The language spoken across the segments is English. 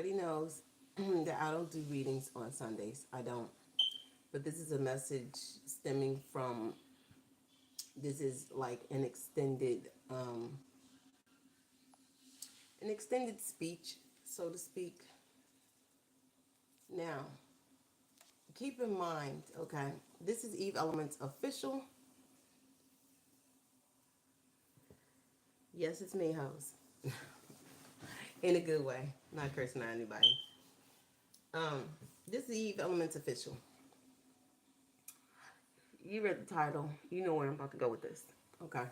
Everybody knows that I don't do readings on Sundays. I don't. But this is a message stemming from, this is like an extended speech, so to speak. Now, keep in mind, okay, this is Eve Elements official. Yes, it's me, host. In a good way, not cursing at anybody. Um, this is Eve Elements official. You read the title. You know where I'm about to go with this. Okay.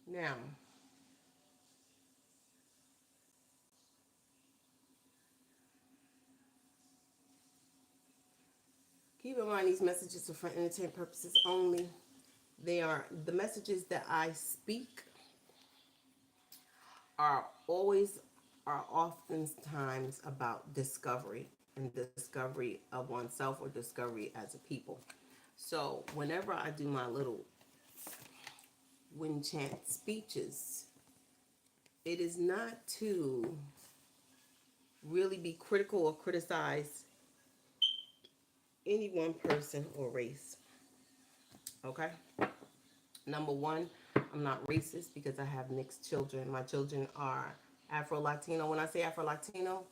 Now, keep in mind these messages are for entertainment purposes only. They are the messages that I speak are always are oftentimes about discovery and discovery of oneself or discovery as a people. So whenever I do my little wind chant speeches, it is not to really be critical or criticize any one person or race. Okay? Number one, I'm not racist because I have mixed children. My children are Afro Latino. When I say Afro Latino,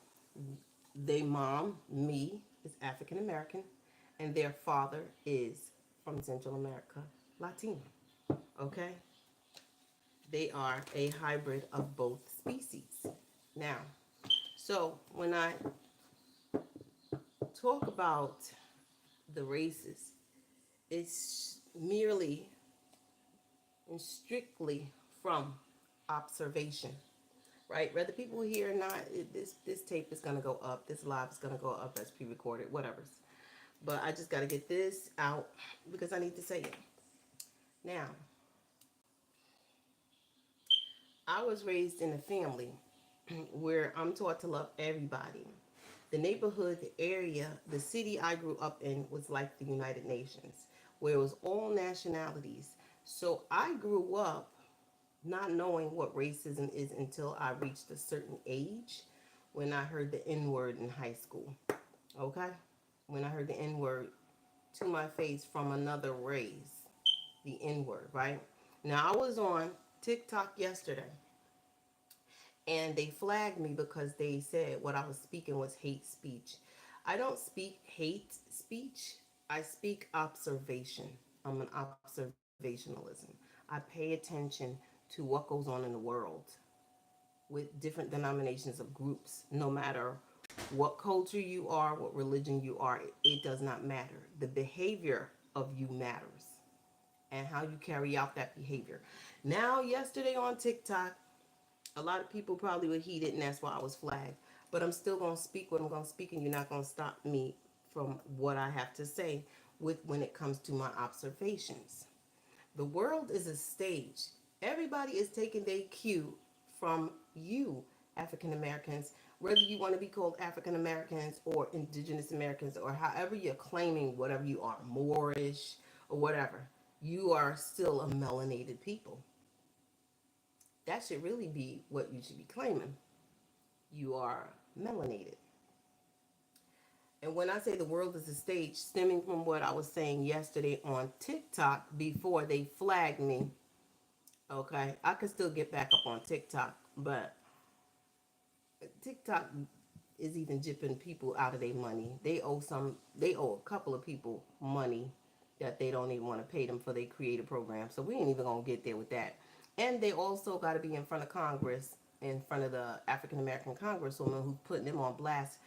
they mom, me, is African American, and their father is from Central America, Latino. Okay? They are a hybrid of both species. Now, so when I talk about the races, it's merely and strictly from observation, right? Whether people hear or not, this tape is gonna go up, this live is gonna go up as pre-recorded, whatever. But I just gotta get this out because I need to say it. Now, I was raised in a family where I'm taught to love everybody. The neighborhood, the area, the city I grew up in was like the United Nations, where it was all nationalities. So I grew up not knowing what racism is until I reached a certain age when I heard the N word in high school. Okay? When I heard the N word to my face from another race, the N word, right? Now, I was on TikTok yesterday and they flagged me because they said what I was speaking was hate speech. I don't speak hate speech, I speak observation. I'm an observationalism. I pay attention to what goes on in the world with different denominations of groups, no matter what culture you are, what religion you are, it does not matter. The behavior of you matters and how you carry out that behavior. Now, yesterday on TikTok, a lot of people probably were heated, and that's why I was flagged. But I'm still going to speak what I'm going to speak, and you're not going to stop me from what I have to say with when it comes to my observations. The world is a stage. Everybody is taking their cue from you, African Americans, whether you want to be called African Americans or Indigenous Americans or however you're claiming whatever you are, Moorish or whatever. You are still a melanated people. That should really be what you should be claiming. You are melanated. And when I say the world is a stage, stemming from what I was saying yesterday on TikTok before they flagged me, okay, I can still get back up on TikTok, but TikTok is even jipping people out of their money. They owe a couple of people money that they don't even want to pay them for their creative program. So we ain't even gonna get there with that. And they also got to be in front of Congress, in front of the African American Congresswoman who's putting them on blast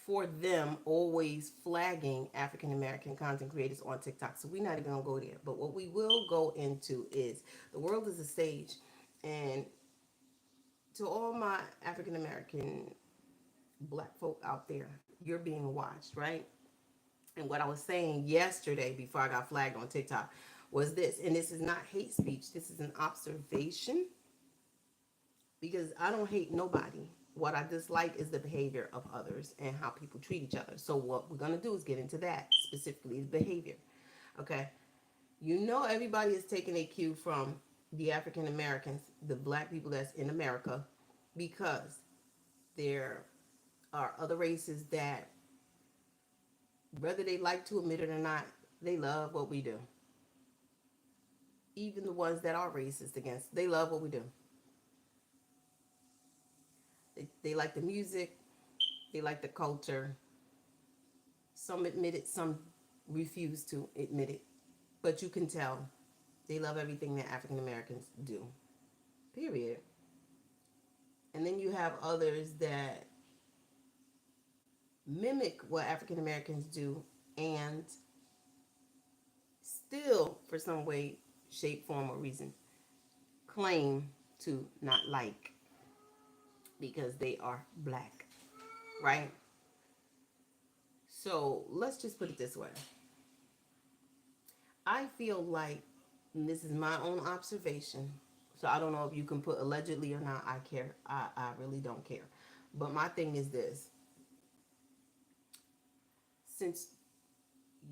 for them always flagging African American content creators on TikTok. So we're not even gonna go there. But what we will go into is the world is a stage, and to all my African American black folk out there, you're being watched, right? And what I was saying yesterday before I got flagged on TikTok was this, and this is not hate speech, this is an observation because I don't hate nobody. What I dislike is the behavior of others and how people treat each other. So what we're going to do is get into that, specifically behavior. Okay? You know everybody is taking a cue from the African Americans, the black people that's in America, because there are other races that, whether they like to admit it or not, they love what we do. Even the ones that are racist against, they love what we do. They like the music, they like the culture. Some admit it, some refuse to admit it. But you can tell they love everything that African Americans do. Period. And then you have others that mimic what African Americans do and still, for some way, shape, form, or reason, claim to not like because they are black, right? So let's just put it this way. I feel like, and this is my own observation, so I don't know if you can put allegedly or not. I care. I really don't care. But my thing is this: since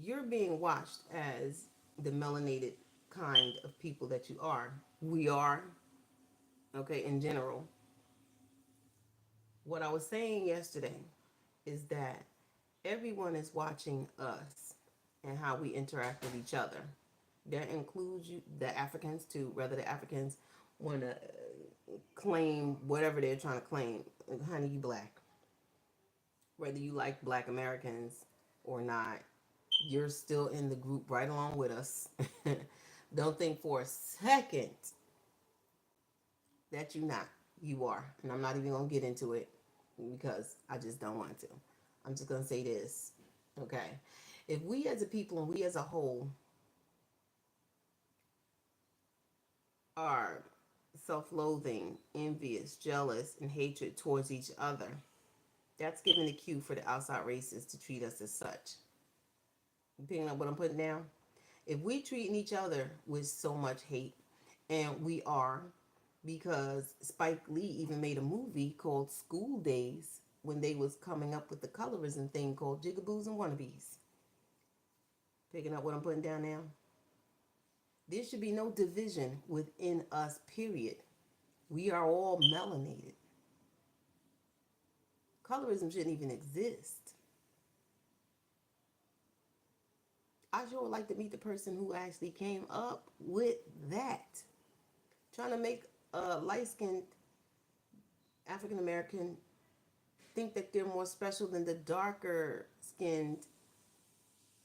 you're being watched as the melanated kind of people that you are, we are, okay, in general, what I was saying yesterday is that everyone is watching us and how we interact with each other. That includes you, the Africans too. Whether the Africans want to claim whatever they're trying to claim, honey, you black. Whether you like black Americans or not, you're still in the group right along with us. Don't think for a second that you're not. You are. And I'm not even going to get into it because I just don't want to. I'm just going to say this. Okay. If we as a people and we as a whole are self loathing, envious, jealous, and hatred towards each other, that's giving the cue for the outside races to treat us as such. You picking up what I'm putting down? If we treating each other with so much hate, and we are, because Spike Lee even made a movie called School Days when they was coming up with the colorism thing called Jigaboos and Wannabes. Picking up what I'm putting down now? There should be no division within us, period. We are all melanated. Colorism shouldn't even exist. I sure would like to meet the person who actually came up with that. Trying to make a light skinned African American think that they're more special than the darker skinned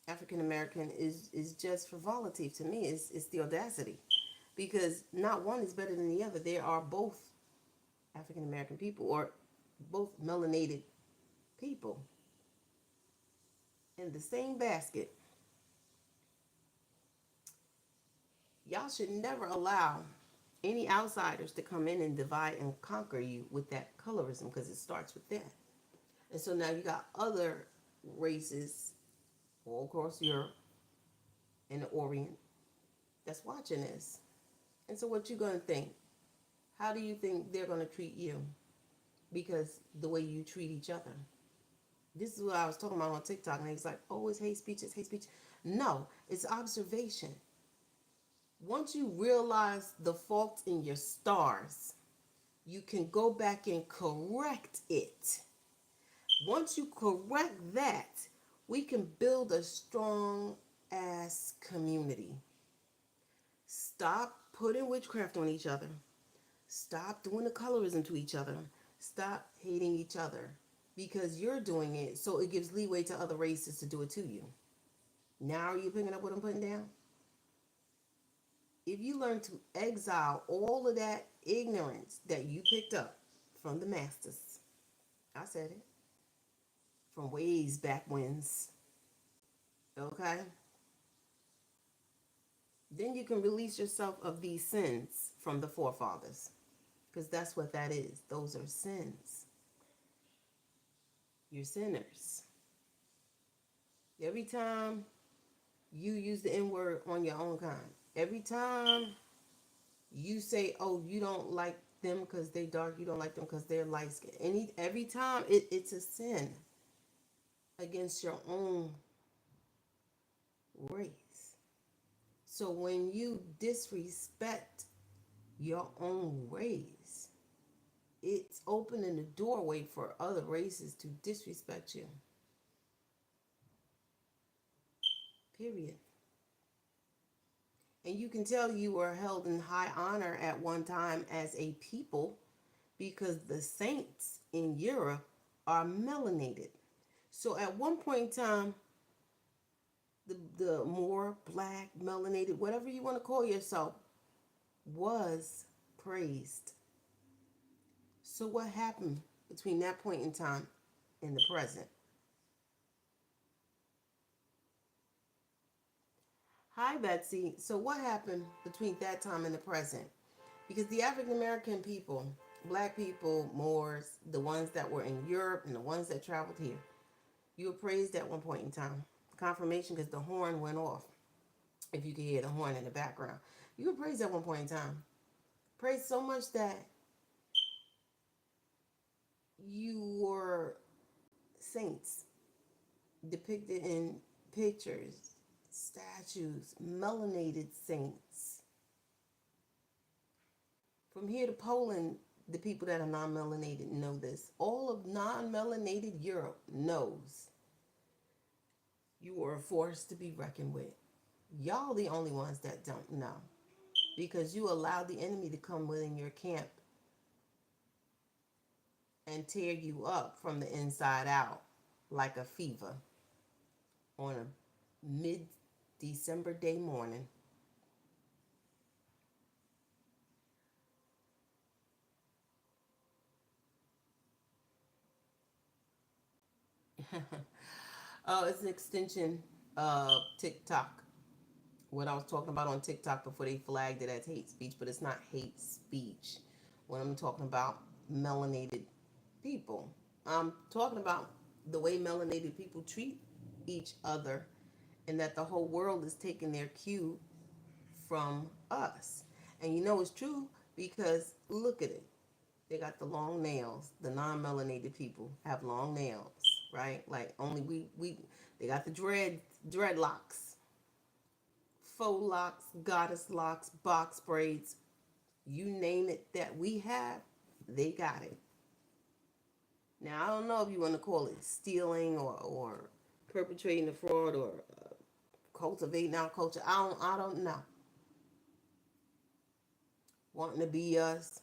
African American is just frivolity to me. It's the audacity. Because not one is better than the other. They are both African American people or both melanated people in the same basket. Y'all should never allow any outsiders to come in and divide and conquer you with that colorism because it starts with that. And so now you got other races all across Europe and the Orient that's watching this. And so what you gonna think? How do you think they're gonna treat you? Because the way you treat each other. This is what I was talking about on TikTok, and he's like, "Oh, it's hate speech. It's hate speech." No, it's observation. Once you realize the fault in your stars, you can go back and correct it. Once you correct that, we can build a strong ass community. Stop putting witchcraft on each other. Stop doing the colorism to each other. Stop hating each other because you're doing it, so it gives leeway to other races to do it to you. Now are you picking up what I'm putting down? If you learn to exile all of that ignorance that you picked up from the masters, I said it, from ways back whens, okay? Then you can release yourself of these sins from the forefathers. Because that's what that is. Those are sins. You're sinners. Every time you use the N word on your own kind, every time you say, oh, you don't like them because they dark, you don't like them because they're light skinned. Every time it's a sin against your own race. So when you disrespect your own race. It's opening the doorway for other races to disrespect you. Period. And you can tell you were held in high honor at one time as a people because the saints in Europe are melanated. So at one point in time, the more black, melanated, whatever you want to call yourself, was praised. So what happened between that point in time and the present? Hi, Betsy. So what happened between that time and the present? Because the African American people, black people, Moors, the ones that were in Europe and the ones that traveled here, you were praised at one point in time. Confirmation because the horn went off. If you could hear the horn in the background, you were praised at one point in time. Praised so much that you were saints depicted in pictures, statues, melanated saints. From here to Poland, the people that are non melanated know this. All of non melanated Europe knows you are a force to be reckoned with. Y'all the only ones that don't know because you allowed the enemy to come within your camp and tear you up from the inside out like a fever on a mid December day morning. Oh, it's an extension of TikTok. What I was talking about on TikTok before they flagged it as hate speech, but it's not hate speech. When I'm talking about melanated people, I'm talking about the way melanated people treat each other, and that the whole world is taking their cue from us. And you know it's true because look at it. They got the long nails. The non-melanated people have long nails, right? Like only we they got the dreadlocks, faux locks, goddess locks, box braids, you name it that we have, they got it. Now I don't know if you want to call it stealing or perpetrating a fraud or cultivating our culture. I don't know. Wanting to be us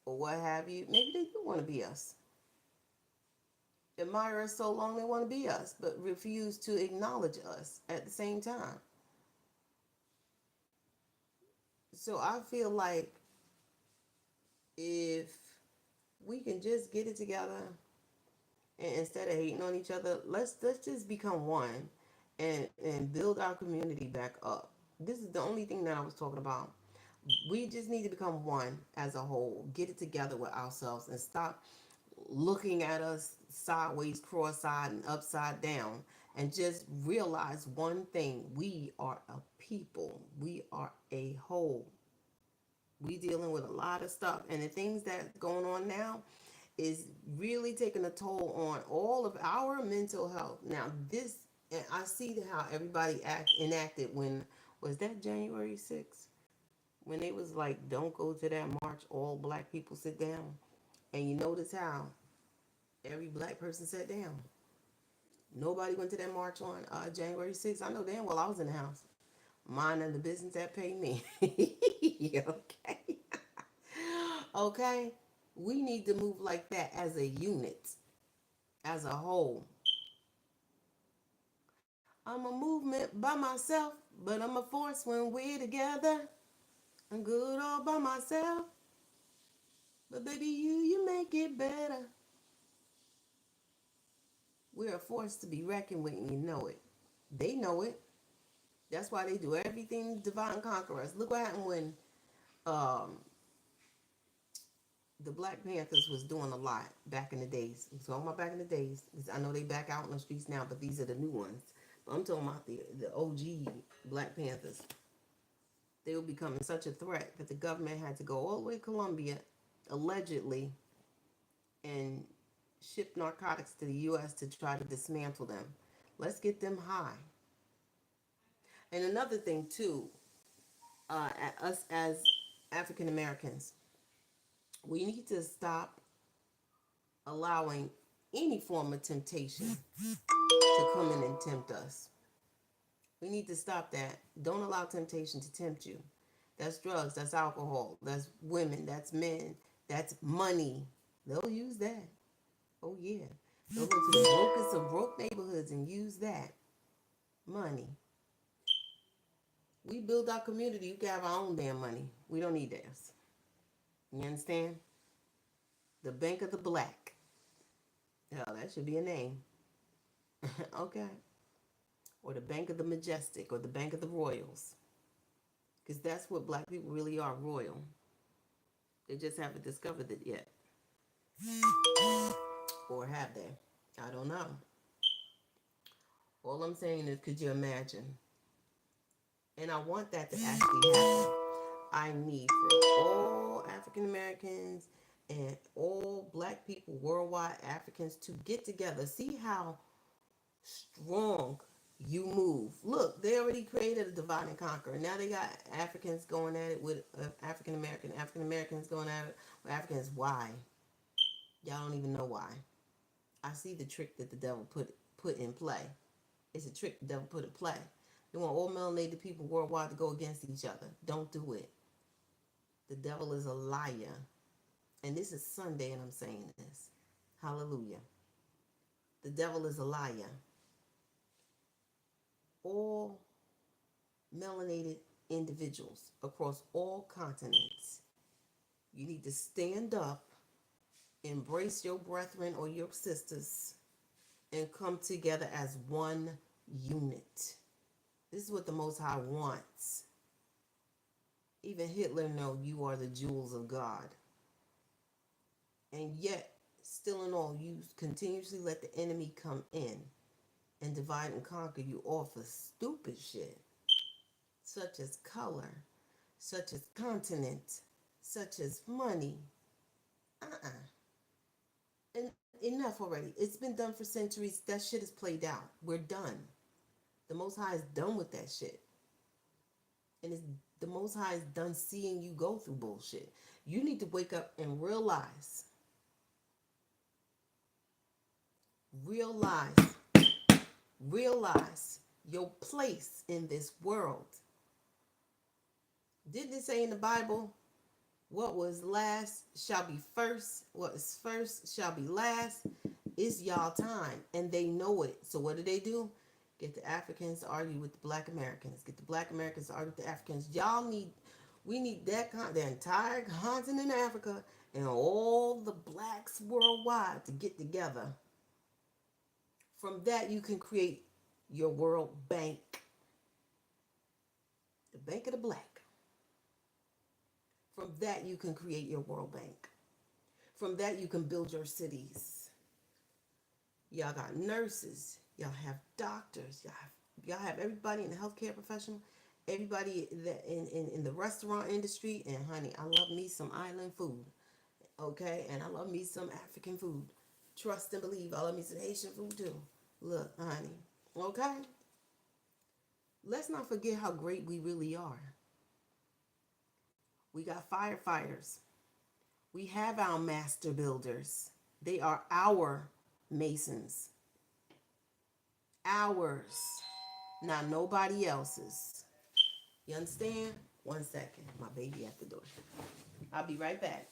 or what have you. Maybe they do want to be us. Admire us so long they want to be us, but refuse to acknowledge us at the same time. So I feel like if we can just get it together and instead of hating on each other, let's just become one and build our community back up. This is the only thing that I was talking about. We just need to become one as a whole. Get it together with ourselves and stop looking at us sideways, cross-eyed, and upside down, and just realize one thing: we are a people. We are a whole. We dealing with a lot of stuff, and the things that's going on now is really taking a toll on all of our mental health. Now, this, and I see how everybody enacted when was that January 6th when they was like, "Don't go to that march. All black people sit down." And you notice how every black person sat down. Nobody went to that march on January 6th. I know damn well I was in the house, minding the business that paid me. Okay. Okay. We need to move like that as a unit, as a whole. I'm a movement by myself, but I'm a force when we're together. I'm good all by myself, but baby, you make it better. We're a force to be reckoned with, and you know it. They know it. That's why they do everything divine conquerors. Look what happened when um, the Black Panthers was doing a lot back in the days. I'm talking about back in the days. I know they back out in the streets now, but these are the new ones. But I'm talking about the OG Black Panthers. They were becoming such a threat that the government had to go all the way to Colombia, allegedly, and ship narcotics to the U.S. to try to dismantle them. Let's get them high. And another thing too, us as African Americans, we need to stop allowing any form of temptation to come in and tempt us. We need to stop that. Don't allow temptation to tempt you. That's drugs, that's alcohol, that's women, that's men, that's money. They'll use that. Oh, yeah. They'll go to the brokest of broke neighborhoods and use that money. We build our community. You can have our own damn money. We don't need theirs. You understand? The Bank of the Black. Hell, that should be a name. Okay. Or the Bank of the Majestic or the Bank of the Royals. Because that's what black people really are, royal. They just haven't discovered it yet. Or have they? I don't know. All I'm saying is, could you imagine? And I want that to actually happen. I need for all African Americans and all black people worldwide, Africans, to get together. See how strong you move. Look, they already created a divide and conquer. Now they got Africans going at it with African Americans going at it with Africans. Why? Y'all don't even know why. I see the trick that the devil put in play. It's a trick the devil put in play. They want all melanated people worldwide to go against each other. Don't do it. The devil is a liar. And this is Sunday and I'm saying this. Hallelujah. The devil is a liar. All melanated individuals across all continents, you need to stand up, embrace your brethren or your sisters, and come together as one unit. This is what the Most High wants. Even Hitler know you are the jewels of God. And yet, still in all, you continuously let the enemy come in and divide and conquer you off of stupid shit, such as color, such as continent, such as money. And enough already. It's been done for centuries. That shit is played out. We're done. The Most High is done with that shit. And the Most High is done seeing you go through bullshit. You need to wake up and realize your place in this world. Didn't it say in the Bible, what was last shall be first, what is first shall be last? It's y'all time, and they know it. So what do? Get the Africans to argue with the black Americans. Get the black Americans to argue with the Africans. We need the entire continent of Africa and all the blacks worldwide to get together. From that, you can create your world bank. The Bank of the Black. From that, you can create your world bank. From that, you can build your cities. Y'all got nurses. Y'all have doctors. Y'all have everybody in the healthcare professional. Everybody that in the restaurant industry. And honey, I love me some island food. Okay? And I love me some African food. Trust and believe. I love me some Haitian food too. Look, honey. Okay? Let's not forget how great we really are. We got firefighters. We have our master builders. They are our masons. Ours, not nobody else's. You understand? 1 second. My baby at the door. I'll be right back.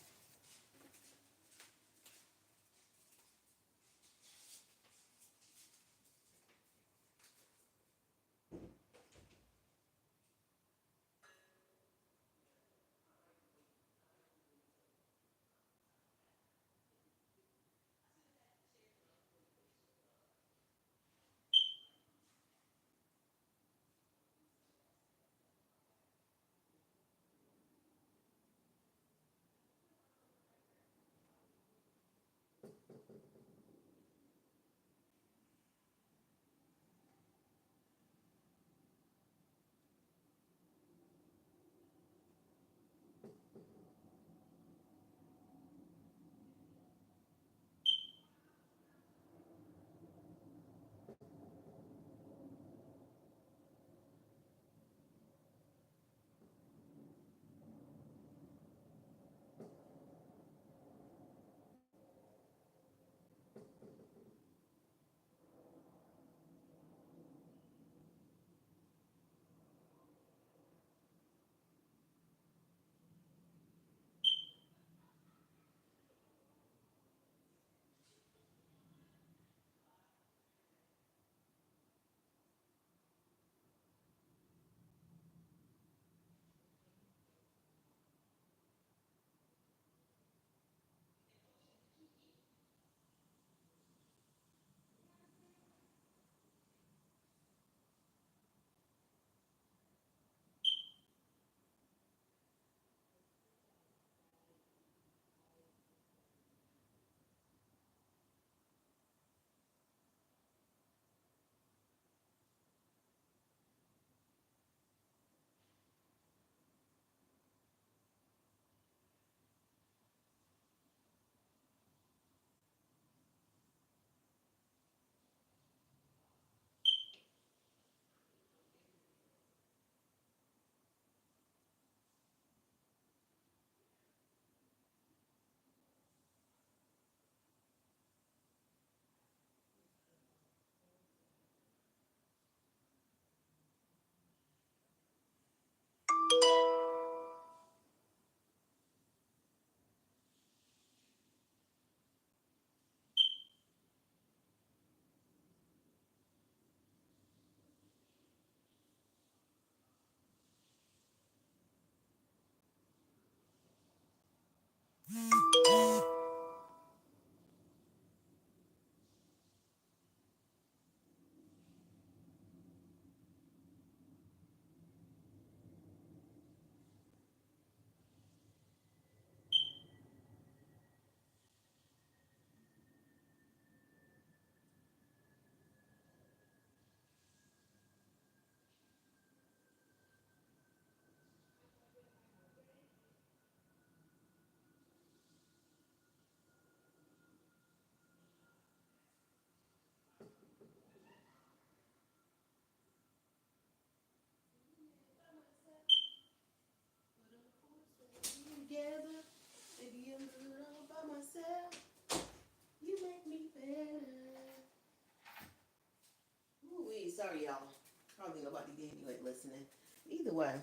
Yeah, you ain't listening. Either way,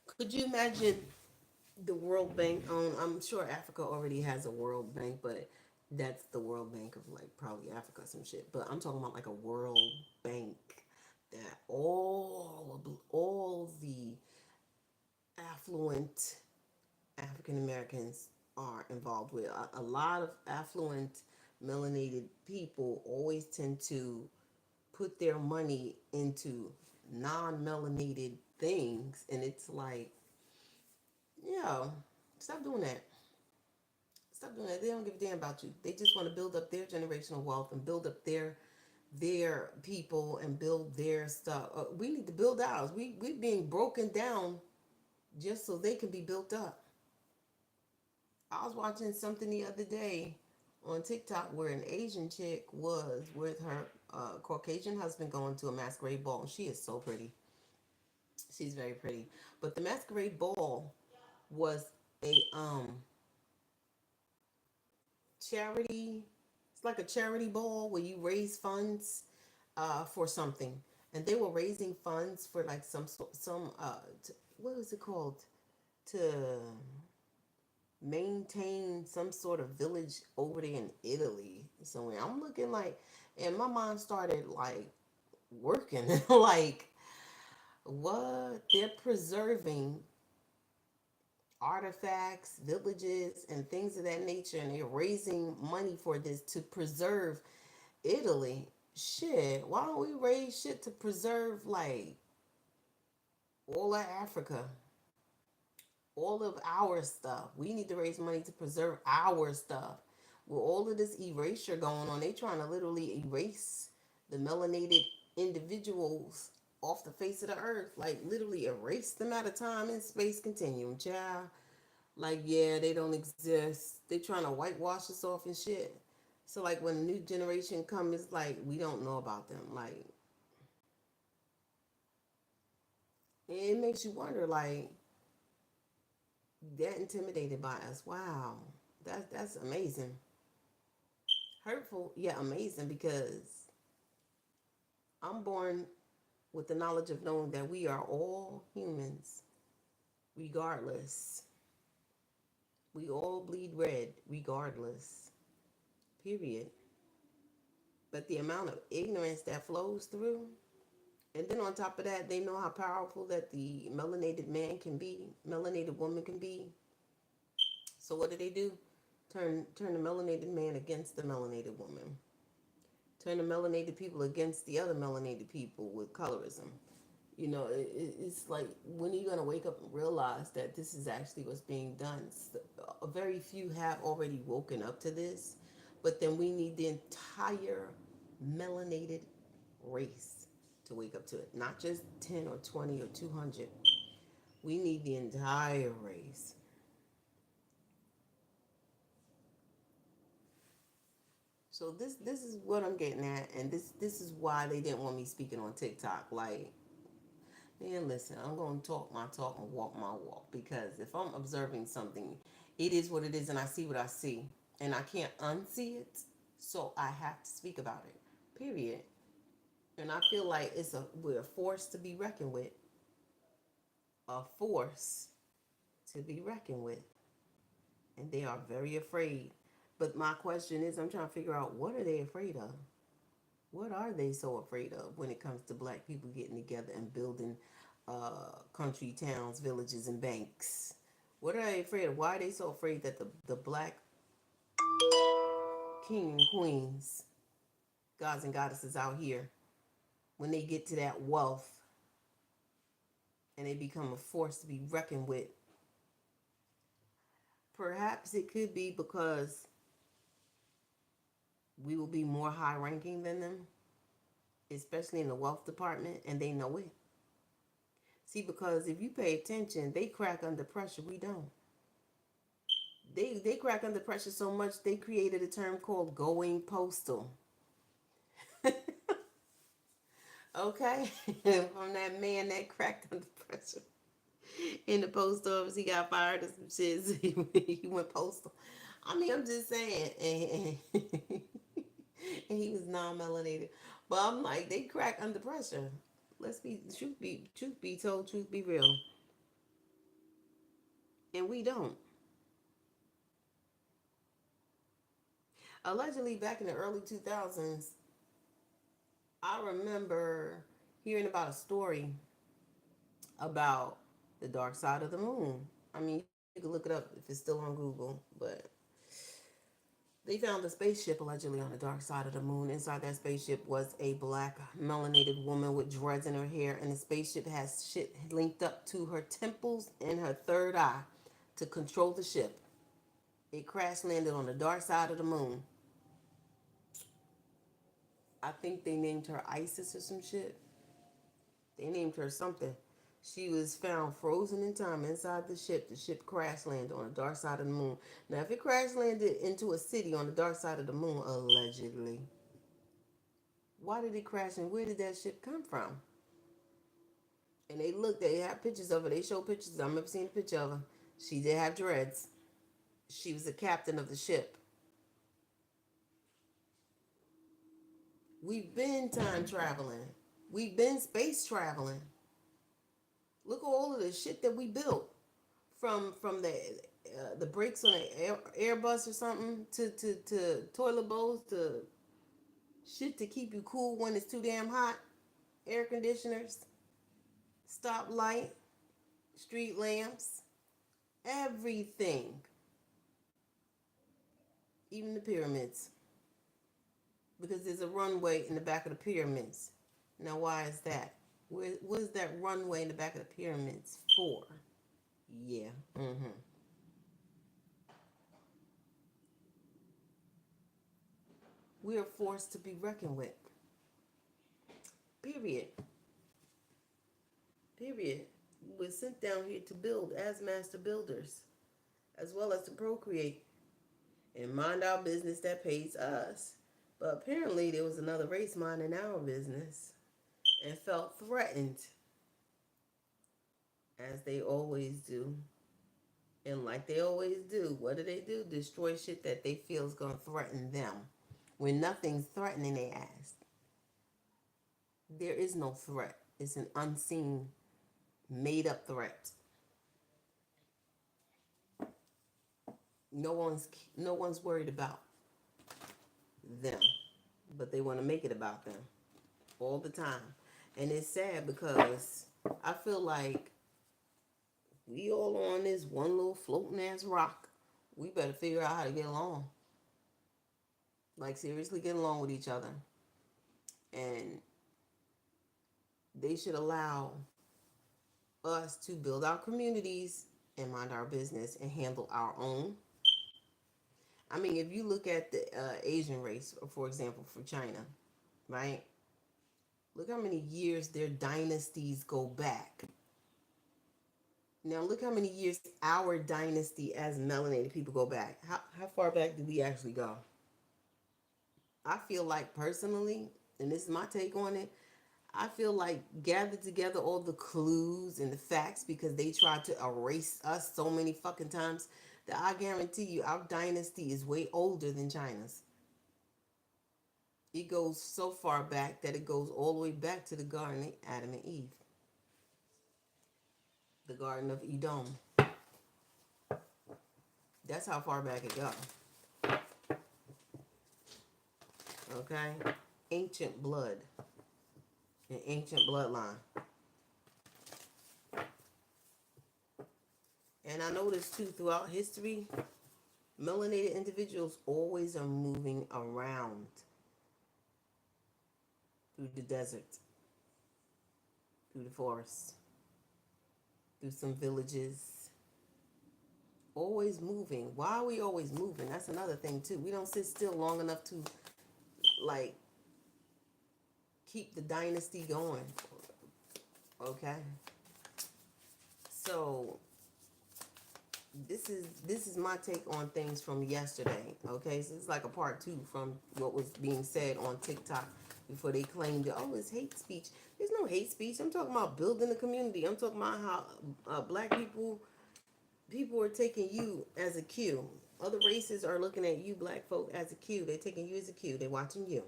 could you imagine the World Bank on? I'm sure Africa already has a World Bank, but that's the World Bank of like probably Africa some shit. But I'm talking about like a World Bank that all the affluent African Americans are involved with. A lot of affluent melanated people always tend to put their money into non-melanated things, and it's like, yo, stop doing that. Stop doing that. They don't give a damn about you. They just want to build up their generational wealth and build up their people and build their stuff. We need to build ours. We being broken down just so they can be built up. I was watching something the other day on TikTok where an Asian chick was with her Caucasian husband going to a masquerade ball. She is so pretty. She's very pretty. But the masquerade ball was a charity. It's like a charity ball where you raise funds for something, and they were raising funds for like what was it called, to maintain some sort of village over there in Italy somewhere. I'm looking like, and my mind started like working like, what? They're preserving artifacts, villages, and things of that nature, and they're raising money for this to preserve Italy. Shit, why don't we raise shit to preserve like all of Africa, all of our stuff? We need to raise money to preserve our stuff. With all of this erasure going on, they trying to literally erase the melanated individuals off the face of the earth, like literally erase them out of time and space continuum, child. Like, yeah, they don't exist. They trying to whitewash us off and shit. So like when a new generation comes, it's like we don't know about them. Like it makes you wonder, like they're intimidated by us. Wow, that's amazing. Hurtful, yeah, amazing, because I'm born with the knowledge of knowing that we are all humans, regardless. We all bleed red, regardless. Period. But the amount of ignorance that flows through, and then on top of that, they know how powerful that the melanated man can be, melanated woman can be. So what do? Turn the melanated man against the melanated woman. Turn the melanated people against the other melanated people with colorism. You know, it's like, when are you gonna wake up and realize that this is actually what's being done? Very few have already woken up to this, but then we need the entire melanated race to wake up to it, not just 10 or 20 or 200. We need the entire race. So this is what I'm getting at, and this is why they didn't want me speaking on TikTok. Like, man, listen, I'm gonna talk my talk and walk my walk, because if I'm observing something, it is what it is, and I see what I see, and I can't unsee it. So I have to speak about it. Period. And I feel like we're a force to be reckoned with. A force to be reckoned with, and they are very afraid. But my question is, I'm trying to figure out, what are they afraid of? What are they so afraid of when it comes to black people getting together and building country towns, villages, and banks? What are they afraid of? Why are they so afraid that the black king and queens, gods and goddesses out here, when they get to that wealth and they become a force to be reckoned with? Perhaps it could be because we will be more high ranking than them, especially in the wealth department, and they know it. See, because if you pay attention, they crack under pressure. We don't. They crack under pressure so much they created a term called going postal. Okay? From that man that cracked under pressure in the post office, he got fired or some shit. So he went postal. I mean, I'm just saying. And he was non melanated. But I'm like, they crack under pressure. Let's be truth be told, truth be real, and we don't. Allegedly, back in the early 2000s, I remember hearing about a story about the dark side of the moon. I mean, you can look it up if it's still on Google, but they found a spaceship allegedly on the dark side of the moon. Inside that spaceship was a black melanated woman with dreads in her hair, and the spaceship has shit linked up to her temples and her third eye to control the ship. It crash landed on the dark side of the moon. I think they named her Isis or some shit. They named her something. She was found frozen in time inside the ship. The ship crash landed on the dark side of the moon. Now, if it crash landed into a city on the dark side of the moon, allegedly, why did it crash and where did that ship come from? And they looked, they have pictures of her. They show pictures. I remember seeing a picture of her. She did have dreads. She was the captain of the ship. We've been time traveling. We've been space traveling. Look at all of the shit that we built from the brakes on an Airbus or something to toilet bowls to shit to keep you cool when it's too damn hot, air conditioners, stoplight, street lamps, everything, even the pyramids, because there's a runway in the back of the pyramids. Now, why is that? What is that runway in the back of the pyramids for? Yeah. We are forced to be reckoned with. Period. Period. We're sent down here to build as master builders, as well as to procreate and mind our business that pays us. But apparently, there was another race minding our business and felt threatened, as they always do. And like they always do, what do? Destroy shit that they feel is going to threaten them. When nothing's threatening their ass, there is no threat. It's an unseen, made up threat. No one's no one's worried about them, but they want to make it about them all the time. And it's sad because I feel like we all on this one little floating ass rock. We better figure out how to get along. Like seriously get along with each other. And they should allow us to build our communities and mind our business and handle our own. I mean, if you look at the Asian race, for example, for China, right? Look how many years their dynasties go back. Now, look how many years our dynasty as melanated people go back. How far back do we actually go? I feel like personally, and this is my take on it, I feel like gathered together all the clues and the facts because they tried to erase us so many fucking times that I guarantee you our dynasty is way older than China's. It goes so far back that it goes all the way back to the Garden of Adam and Eve, the Garden of Edom. That's how far back it goes. Okay? Ancient blood, an ancient bloodline. And I noticed too throughout history, melanated individuals always are moving around through the desert, through the forest, through some villages. Always moving. Why are we always moving? That's another thing too. We don't sit still long enough to like keep the dynasty going. Okay? So this is my take on things from yesterday. Okay, so it's like a part two from what was being said on TikTok before they claimed that it's hate speech. There's no hate speech. I'm talking about building a community. I'm talking about how black people are taking you as a cue. Other races are looking at you black folk as a cue. They're taking you as a cue. They're watching you.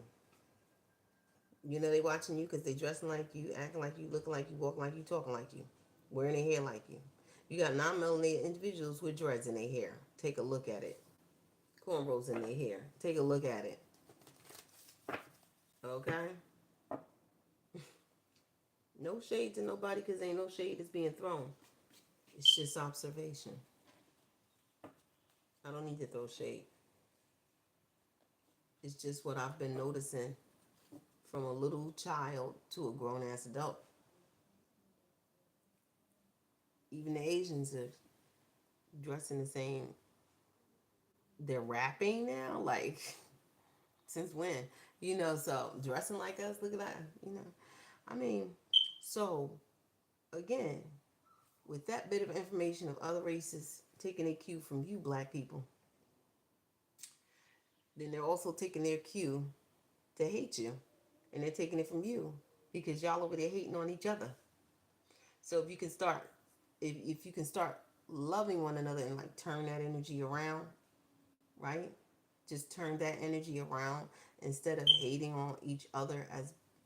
You know they watching you because they dressing like you, acting like you, looking like you, walking like you, talking like you, wearing their hair like you. You got non-melanated individuals with dreads in their hair. Take a look at it. Cornrows in their hair. Take a look at it. Okay? No shade to nobody because ain't no shade that's being thrown. It's just observation. I don't need to throw shade. It's just what I've been noticing from a little child to a grown ass adult. Even the Asians are dressing the same. They're rapping now, like since when? So dressing like us, look at that. I mean, so again, with that bit of information of other races taking a cue from you black people, then they're also taking their cue to hate you. And they're taking it from you because y'all over there hating on each other. So if you can start loving one another and like turn that energy around, right? Just turn that energy around instead of hating on each other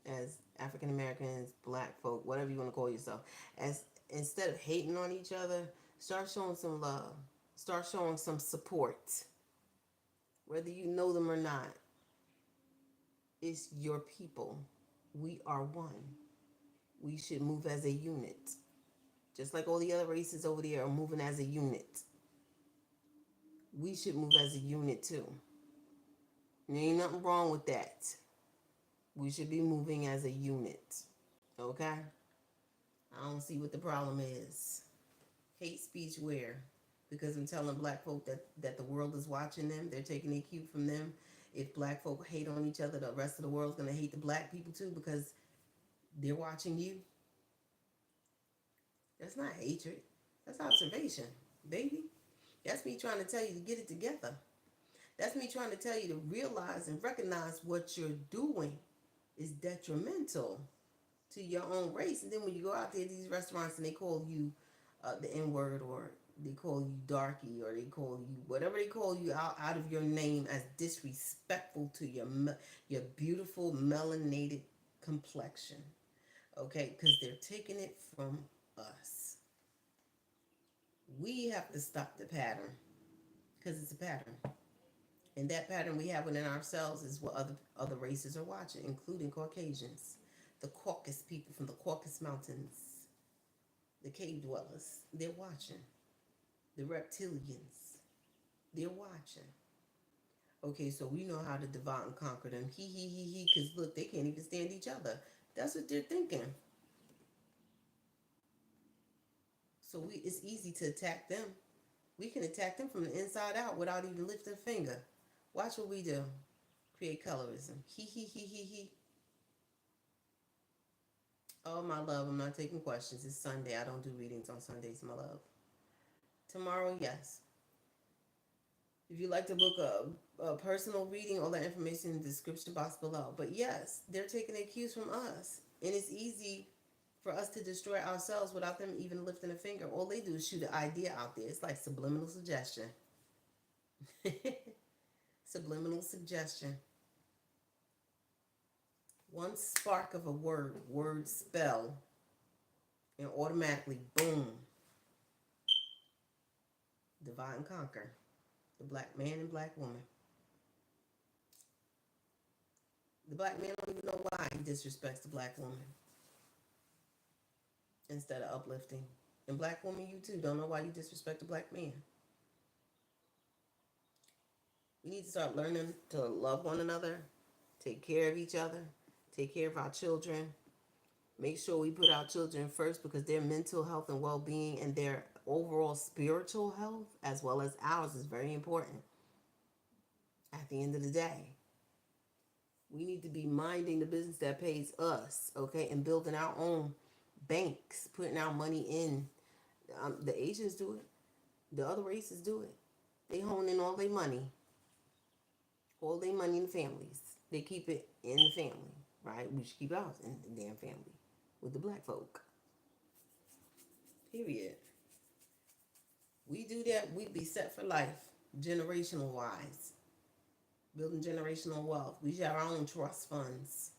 as African Americans, black folk, whatever you want to call yourself. As instead of hating on each other, start showing some love. Start showing some support. Whether you know them or not, it's your people. We are one. We should move as a unit. Just like all the other races over there are moving as a unit. We should move as a unit too. There ain't nothing wrong with that. We should be moving as a unit. Okay? I don't see what the problem is. Hate speech where? Because I'm telling black folk that the world is watching them. They're taking a cue from them. If black folk hate on each other, the rest of the world's going to hate the black people too because they're watching you. That's not hatred. That's observation, baby. That's me trying to tell you to get it together. That's me trying to tell you to realize and recognize what you're doing is detrimental to your own race. And then when you go out there to these restaurants and they call you the N word, or they call you darky, or they call you whatever they call you out of your name as disrespectful to your beautiful melanated complexion. Okay? Because they're taking it from us. We have to stop the pattern because it's a pattern. And that pattern we have within ourselves is what other races are watching, including Caucasians, the Caucasus people from the Caucasus Mountains, the cave dwellers. They're watching. The reptilians. They're watching. Okay, so we know how to divide and conquer them. He. Because look, they can't even stand each other. That's what they're thinking. So it's easy to attack them. We can attack them from the inside out without even lifting a finger. Watch what we do. Create colorism. He. Oh, my love, I'm not taking questions. It's Sunday. I don't do readings on Sundays, my love. Tomorrow, yes. If you'd like to book a personal reading, all that information in the description box below. But yes, they're taking their cues from us. And it's easy for us to destroy ourselves without them even lifting a finger. All they do is shoot an idea out there. It's like subliminal suggestion. Subliminal suggestion. One spark of a word spell, and automatically, boom, divide and conquer the black man and black woman. The black man don't even know why he disrespects the black woman instead of uplifting. And black woman, you too, don't know why you disrespect the black man. We need to start learning to love one another, take care of each other, take care of our children. Make sure we put our children first because their mental health and well-being and their overall spiritual health as well as ours is very important. At the end of the day, we need to be minding the business that pays us, okay, and building our own banks, putting our money in. The Asians do it. The other races do it. They hone in all their money in the families. They keep it in the family, right? We should keep ours in the damn family with the black folk. Period. We do that, we'd be set for life, generational wise. Building generational wealth. We should have our own trust funds.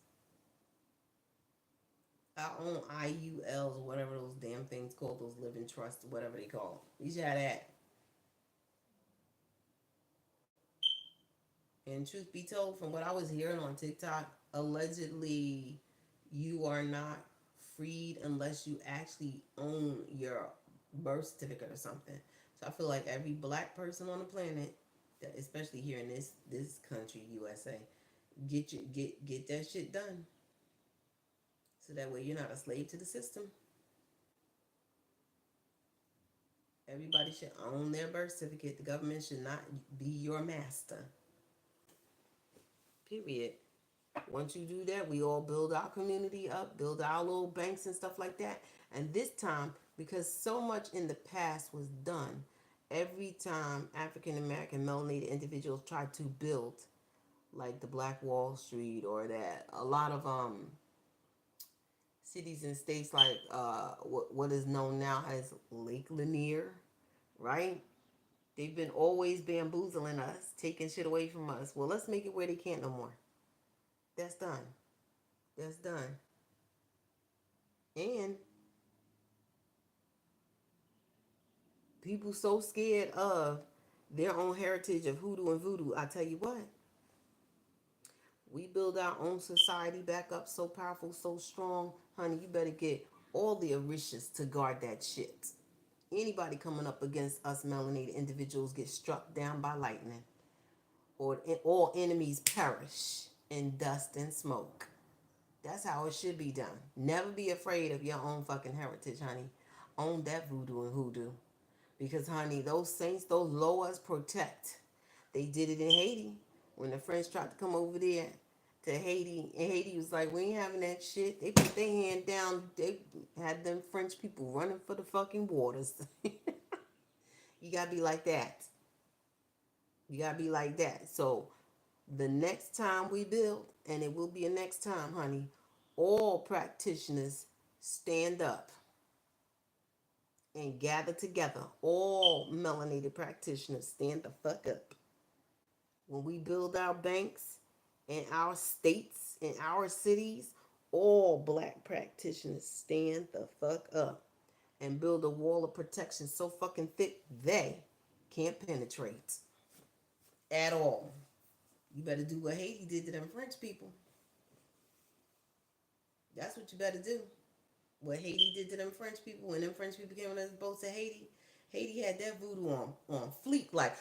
our own IULs or whatever those damn things called, those living trusts, whatever they call. We should have that. And truth be told, from what I was hearing on TikTok, allegedly you are not freed unless you actually own your birth certificate or something. So I feel like every black person on the planet, especially here in this country, USA, get that shit done. So that way you're not a slave to the system. Everybody should own their birth certificate. The government should not be your master. Period. Once you do that, we all build our community up, build our little banks and stuff like that. And this time, because so much in the past was done, every time African American melanated individuals tried to build, like the Black Wall Street or that, a lot of cities and states like what is known now as Lake Lanier, right? They've been always bamboozling us, taking shit away from us. Well, let's make it where they can't no more. That's done. That's done. And people so scared of their own heritage of hoodoo and voodoo. I tell you what, we build our own society back up so powerful, so strong, honey. You better get all the Orishas to guard that shit. Anybody coming up against us melanated individuals get struck down by lightning, or all enemies perish in dust and smoke. That's how it should be done. Never be afraid of your own fucking heritage, honey. Own that voodoo and hoodoo. Because, honey, those saints, those Loas protect. They did it in Haiti when the French tried to come over there to Haiti. And Haiti was like, we ain't having that shit. They put their hand down. They had them French people running for the fucking waters. You gotta be like that. You gotta be like that. So, the next time we build, and it will be a next time, honey, all practitioners stand up and gather together. All melanated practitioners stand the fuck up. When we build our banks in our states, in our cities, all black practitioners stand the fuck up and build a wall of protection so fucking thick they can't penetrate at all. You better do what Haiti did to them French people. That's what you better do. What Haiti did to them French people when them French people came on those boats to Haiti. Haiti had that voodoo on fleek, like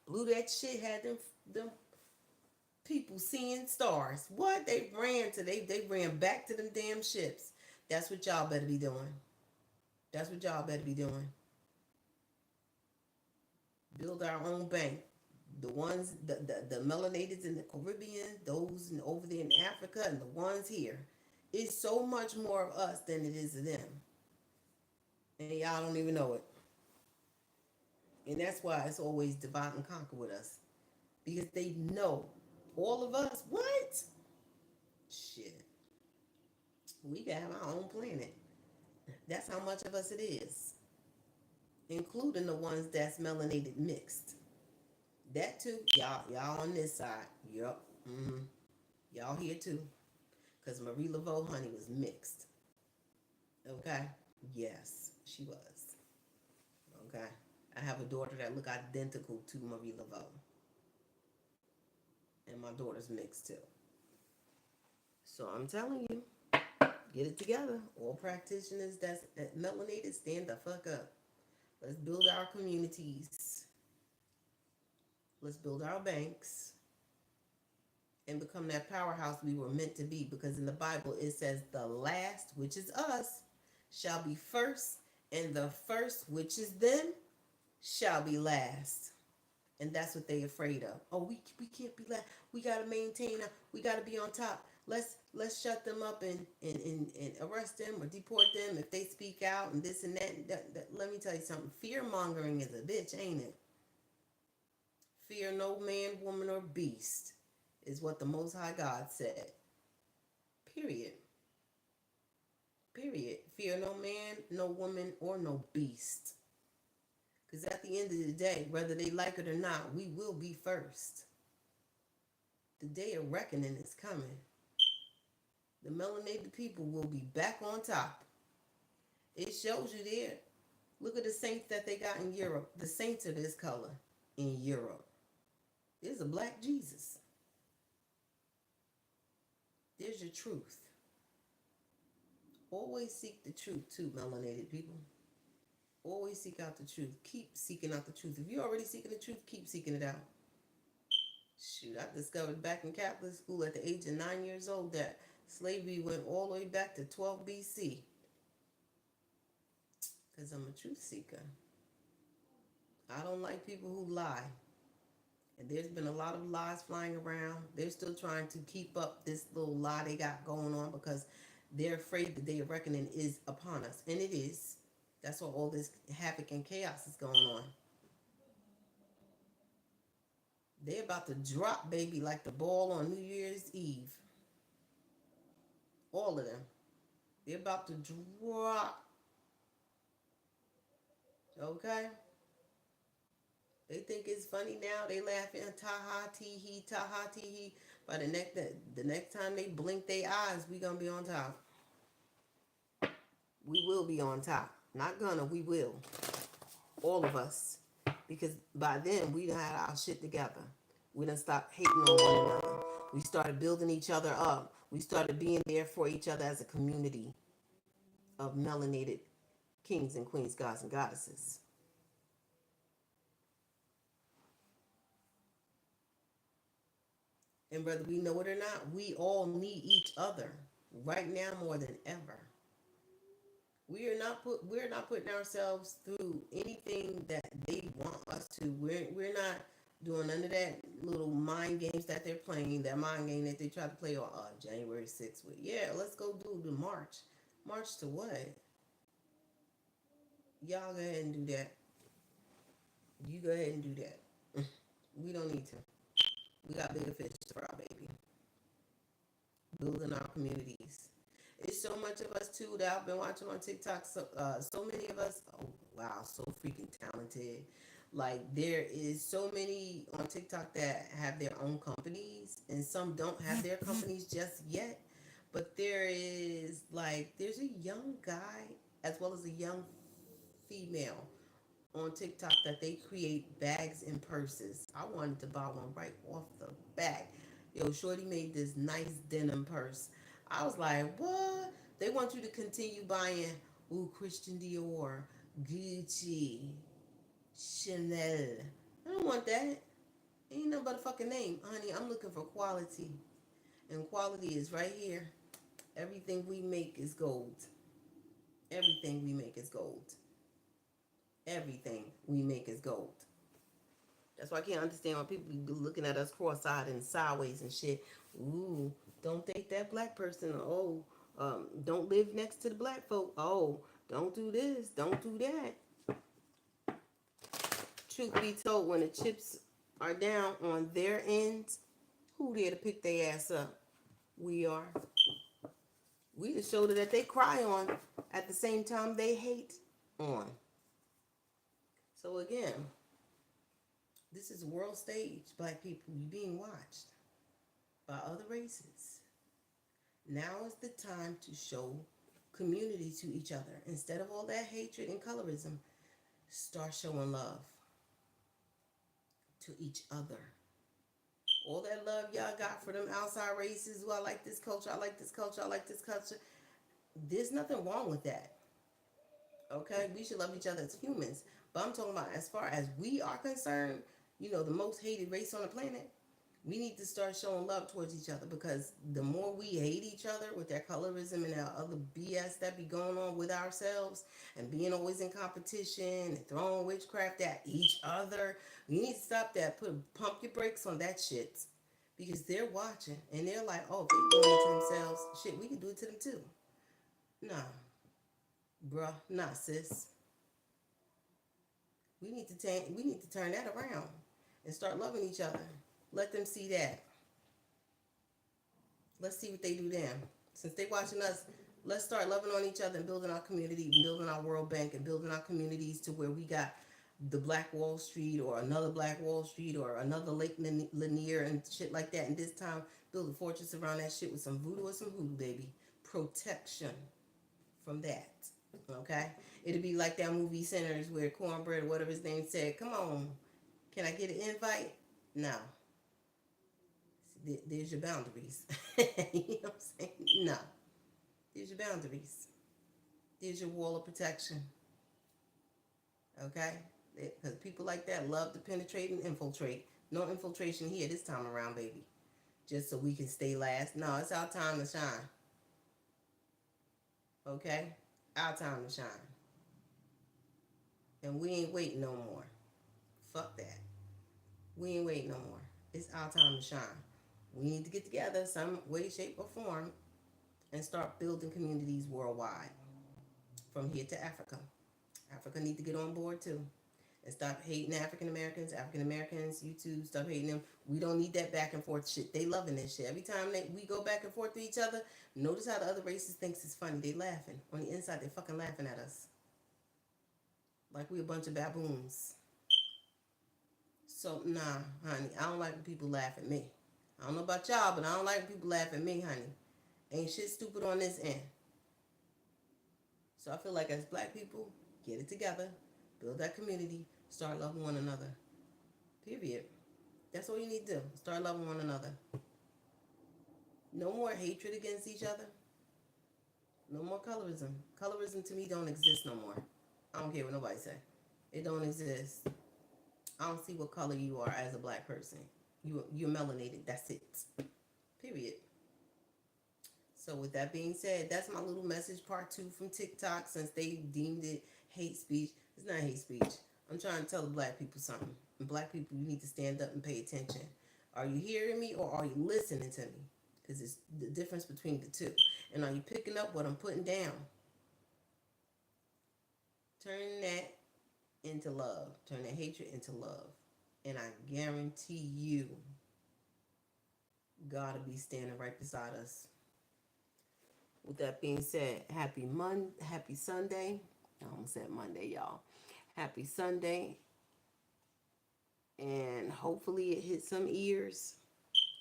blew that shit, had them people seeing stars. What they ran to, they ran back to them damn ships. That's what y'all better be doing. That's what y'all better be doing. Build our own bank. The ones, the melanateds in the Caribbean, those over there in Africa, and the ones here. It's so much more of us than it is of them. And y'all don't even know it. And that's why it's always divide and conquer with us. Because they know all of us, what? Shit. We gotta have our own planet. That's how much of us it is. Including the ones that's melanated mixed. That too, y'all on this side. Yup. Mm-hmm. Y'all here too. Because Marie Laveau, honey, was mixed. Okay? Yes, she was. Okay? I have a daughter that look identical to Marie Laveau. And my daughter's mixed too. So I'm telling you, get it together. All practitioners that's melanated, stand the fuck up. Let's build our communities. Let's build our banks and become that powerhouse we were meant to be. Because in the Bible it says the last, which is us, shall be first, and the first, which is them, shall be last. And that's what they afraid of. Oh, we can't be last. We gotta maintain. We gotta be on top. Let's shut them up and arrest them or deport them if they speak out and this and that. Let me tell you something. Fear mongering is a bitch, ain't it? Fear no man, woman, or beast is what the Most High God said. Period. Period. Fear no man, no woman, or no beast. Because at the end of the day, whether they like it or not, we will be first. The day of reckoning is coming. The melanated people will be back on top. It shows you there. Look at the saints that they got in Europe. The saints are this color in Europe. There's a black Jesus. There's your truth. Always seek the truth too, melanated people. Always seek out the truth. Keep seeking out the truth. If you're already seeking the truth, keep seeking it out. Shoot, I discovered back in Catholic school at the age of 9 years old that slavery went all the way back to 12 BC. Because I'm a truth seeker. I don't like people who lie. And there's been a lot of lies flying around. They're still trying to keep up this little lie they got going on because they're afraid the day of reckoning is upon us. And it is. That's why all this havoc and chaos is going on. They're about to drop, baby, like the ball on New Year's Eve. All of them. They're about to drop. Okay? They think it's funny now. They laughing, ta-ha, tee-hee, ta-ha, tee-hee. By the next time they blink their eyes, we gonna be on top. We will be on top. Not gonna, we will. All of us. Because by then, we done had our shit together. We done stopped hating on one another. We started building each other up. We started being there for each other as a community of melanated kings and queens, gods and goddesses. And whether we know it or not, we all need each other right now more than ever. We're not putting ourselves through anything that they want us to. We're not doing none of that little mind games that they're playing. That mind game that they try to play on January 6th with. Yeah, let's go do the march. March to what? Y'all go ahead and do that. You go ahead and do that. We don't need to. We got bigger fish to fry, baby. Building our communities. It's so much of us too that I've been watching on TikTok. So many of us. Oh wow, so freaking talented. Like there is so many on TikTok that have their own companies, and some don't have their companies just yet. But there's a young guy as well as a young female on TikTok that they create bags and purses. I wanted to buy one right off the bat. Yo, Shorty made this nice denim purse. I was like, what? They want you to continue buying, Christian Dior, Gucci, Chanel. I don't want that. Ain't no but a fucking name. Honey, I'm looking for quality. And quality is right here. Everything we make is gold. Everything we make is gold. Everything we make is gold. That's why I can't understand why people be looking at us cross-eyed and sideways and shit. Ooh, don't date that black person. Oh, don't live next to the black folk. Oh, don't do this. Don't do that. Truth be told, when the chips are down on their ends, who there to pick their ass up? We are. We the shoulder that they cry on at the same time they hate on. So again, this is world stage, black people. You being watched by other races. Now is the time to show community to each other. Instead of all that hatred and colorism, start showing love to each other. All that love y'all got for them outside races. Well, I like this culture. I like this culture. I like this culture. There's nothing wrong with that. Okay? We should love each other as humans. But I'm talking about as far as we are concerned, the most hated race on the planet, we need to start showing love towards each other, because the more we hate each other with that colorism and that other BS that be going on with ourselves and being always in competition and throwing witchcraft at each other, we need to stop that. Pump your brakes on that shit, because they're watching and they're like, oh, if they're doing it to themselves, shit, we can do it to them too. Nah, bruh, nah, sis. We need to turn that around and start loving each other. Let them see that. Let's see what they do then. Since they watching us, let's start loving on each other and building our community, and building our World Bank, and building our communities to where we got the Black Wall Street or another Black Wall Street or another Lake Lanier and shit like that. And this time, build a fortress around that shit with some voodoo or some hoodoo, baby. Protection from that. Okay? It'd be like that movie Sinners where Cornbread, whatever his name said, come on, can I get an invite? No. There's your boundaries. You know what I'm saying? No. There's your boundaries. There's your wall of protection. Okay? Because people like that love to penetrate and infiltrate. No infiltration here this time around, baby. Just so we can stay last. No, it's our time to shine. Okay? Our time to shine. And we ain't waiting no more. Fuck that. We ain't waiting no more. It's our time to shine. We need to get together some way, shape, or form and start building communities worldwide. From here to Africa. Africa need to get on board too. And stop hating African Americans. African Americans, you too, stop hating them. We don't need that back and forth shit. They loving this shit. Every time we go back and forth to each other, notice how the other races thinks it's funny. They laughing. On the inside, they fucking laughing at us. Like we a bunch of baboons. So, nah, honey, I don't like when people laugh at me. I don't know about y'all, but I don't like when people laugh at me, honey. Ain't shit stupid on this end. So I feel like as black people, get it together, build that community, start loving one another. Period. That's all you need to do. Start loving one another. No more hatred against each other. No more colorism. Colorism to me don't exist no more. I don't care what nobody say. It don't exist. I don't see what color you are as a black person. You're melanated. That's it. Period. So with that being said, that's my little message part 2 from TikTok since they deemed it hate speech. It's not hate speech. I'm trying to tell the black people something. And black people, you need to stand up and pay attention. Are you hearing me or are you listening to me? Because it's the difference between the two. And are you picking up what I'm putting down? Turn that into love. Turn that hatred into love. And I guarantee you, God will be standing right beside us. With that being said, happy Sunday. I almost said Monday, y'all. Happy Sunday. And hopefully it hit some ears.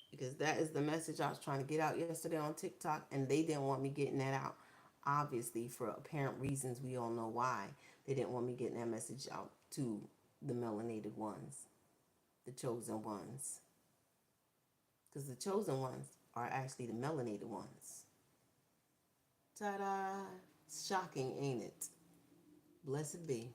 Because that is the message I was trying to get out yesterday on TikTok. And they didn't want me getting that out. Obviously, for apparent reasons, we all know why. They didn't want me getting that message out to the melanated ones. The chosen ones. Because the chosen ones are actually the melanated ones. Ta-da! Shocking, ain't it? Blessed be.